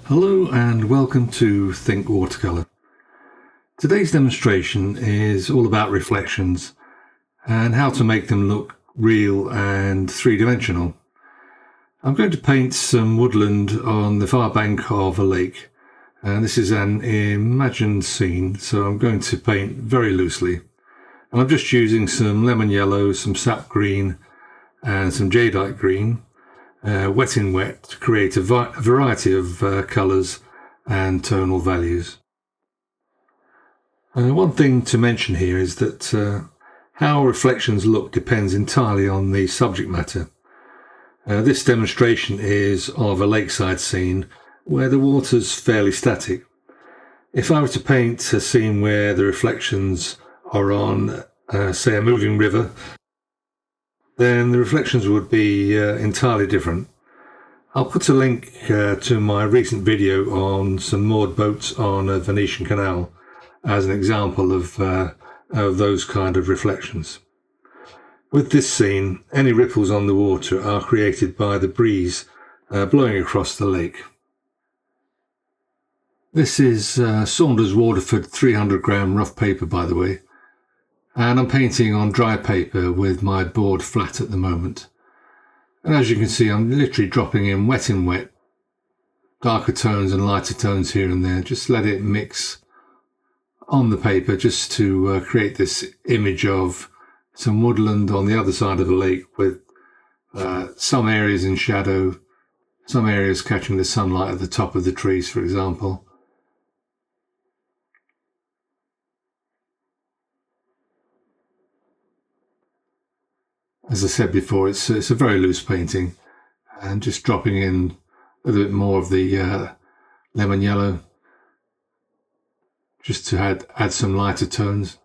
Hello and welcome to Think Watercolour. Today's demonstration is all about reflections and how to make them look real and three-dimensional. I'm going to paint some woodland on the far bank of a lake, and this is an imagined scene, so I'm going to paint very loosely. And I'm just using some lemon yellow, some sap green and some jadeite green, wet in wet, to create a variety of colours and tonal values. One thing to mention here is that how reflections look depends entirely on the subject matter. This demonstration is of a lakeside scene where the water's fairly static. If I were to paint a scene where the reflections are on, say, a moving river, then the reflections would be entirely different. I'll put a link to my recent video on some moored boats on a Venetian canal as an example of those kind of reflections. With this scene, any ripples on the water are created by the breeze blowing across the lake. This is Saunders Waterford 300-gram rough paper, by the way, and I'm painting on dry paper with my board flat at the moment. And as you can see, I'm literally dropping in wet, darker tones and lighter tones here and there. Just let it mix on the paper just to create this image of some woodland on the other side of the lake with some areas in shadow, some areas catching the sunlight at the top of the trees, for example. As I said before, it's a very loose painting, and just dropping in a little bit more of the lemon yellow just to add some lighter tones.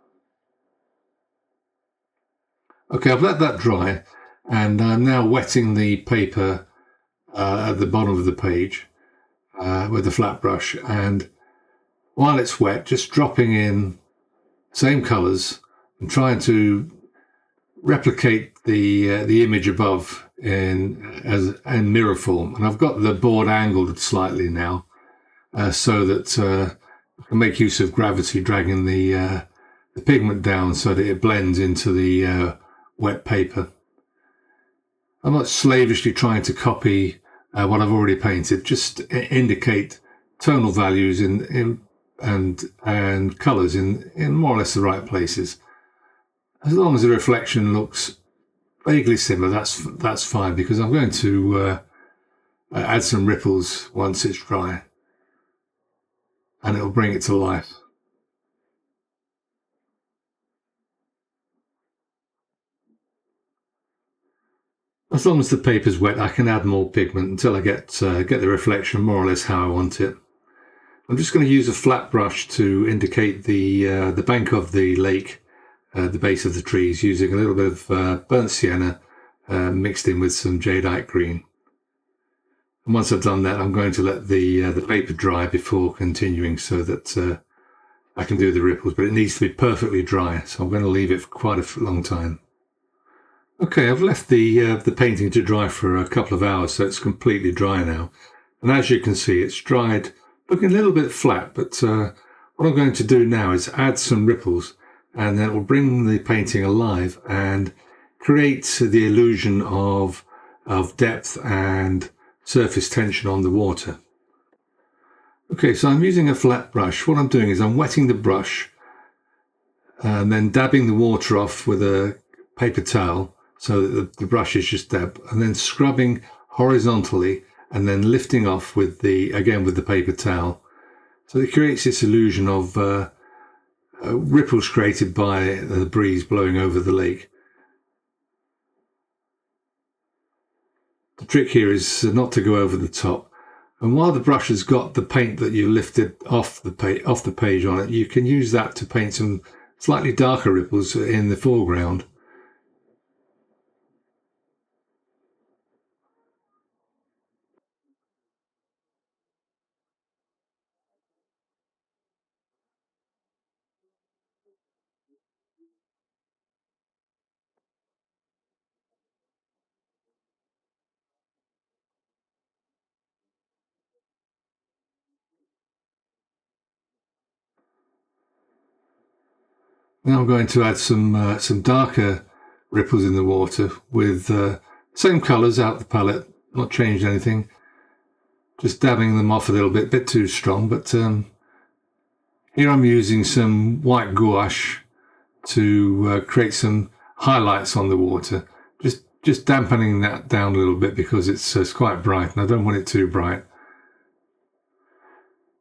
Okay, I've let that dry, and I'm now wetting the paper at the bottom of the page with a flat brush, and while it's wet, just dropping in same colours and trying to replicate the image above in mirror form. And I've got the board angled slightly now so that I can make use of gravity, dragging the pigment down so that it blends into the wet paper. I'm not slavishly trying to copy what I've already painted, just indicate tonal values and colours in more or less the right places. As long as the reflection looks vaguely similar, that's fine, because I'm going to add some ripples once it's dry, and it'll bring it to life. As long as the paper's wet, I can add more pigment until I get the reflection more or less how I want it. I'm just going to use a flat brush to indicate the bank of the lake, the base of the trees, using a little bit of burnt sienna mixed in with some jadeite green. And once I've done that, I'm going to let the paper dry before continuing, so that I can do the ripples, but it needs to be perfectly dry, so I'm going to leave it for quite a long time. Okay, I've left the painting to dry for a couple of hours, so it's completely dry now. And as you can see, it's dried, looking a little bit flat, but what I'm going to do now is add some ripples, and then it will bring the painting alive and create the illusion of depth and surface tension on the water. Okay, so I'm using a flat brush. What I'm doing is I'm wetting the brush and then dabbing the water off with a paper towel so that the brush is just dabbed, and then scrubbing horizontally and then lifting off with the paper towel. So it creates this illusion of ripples created by the breeze blowing over the lake. The trick here is not to go over the top. And while the brush has got the paint that you lifted off the page on it, you can use that to paint some slightly darker ripples in the foreground. Now I'm going to add some darker ripples in the water with same colours out the palette, not changed anything. Just dabbing them off a little bit too strong, but here I'm using some white gouache to create some highlights on the water. Just dampening that down a little bit because it's quite bright and I don't want it too bright.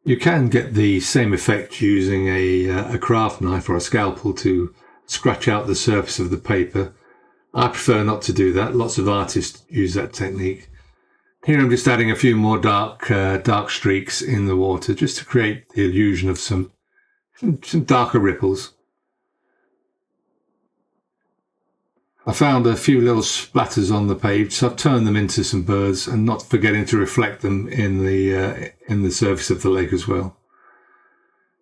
You can get the same effect using a craft knife or a scalpel to scratch out the surface of the paper. I prefer not to do that. Lots of artists use that technique. Here I'm just adding a few more dark streaks in the water just to create the illusion of some darker ripples. I found a few little splatters on the page, so I've turned them into some birds and not forgetting to reflect them in the surface of the lake as well.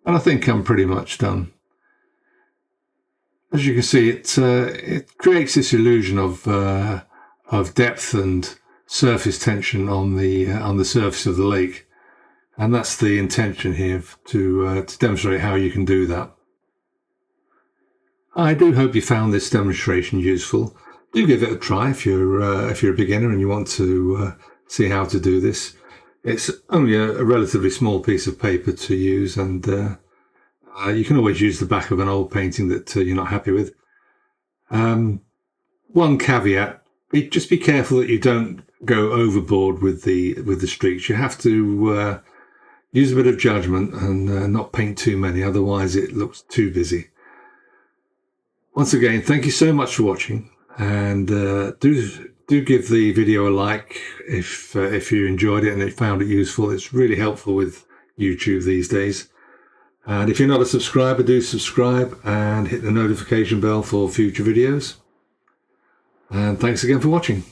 And I think I'm pretty much done. As you can see, it creates this illusion of depth and surface tension on the surface of the lake, and that's the intention here to demonstrate how you can do that. I do hope you found this demonstration useful. Do give it a try if you're a beginner and you want to see how to do this. It's only a relatively small piece of paper to use, and you can always use the back of an old painting that you're not happy with. One caveat: just be careful that you don't go overboard with the streaks. You have to use a bit of judgment and not paint too many, otherwise it looks too busy. Once again, thank you so much for watching, and do give the video a like if you enjoyed it and you found it useful. It's really helpful with YouTube these days. And if you're not a subscriber, do subscribe and hit the notification bell for future videos. And thanks again for watching.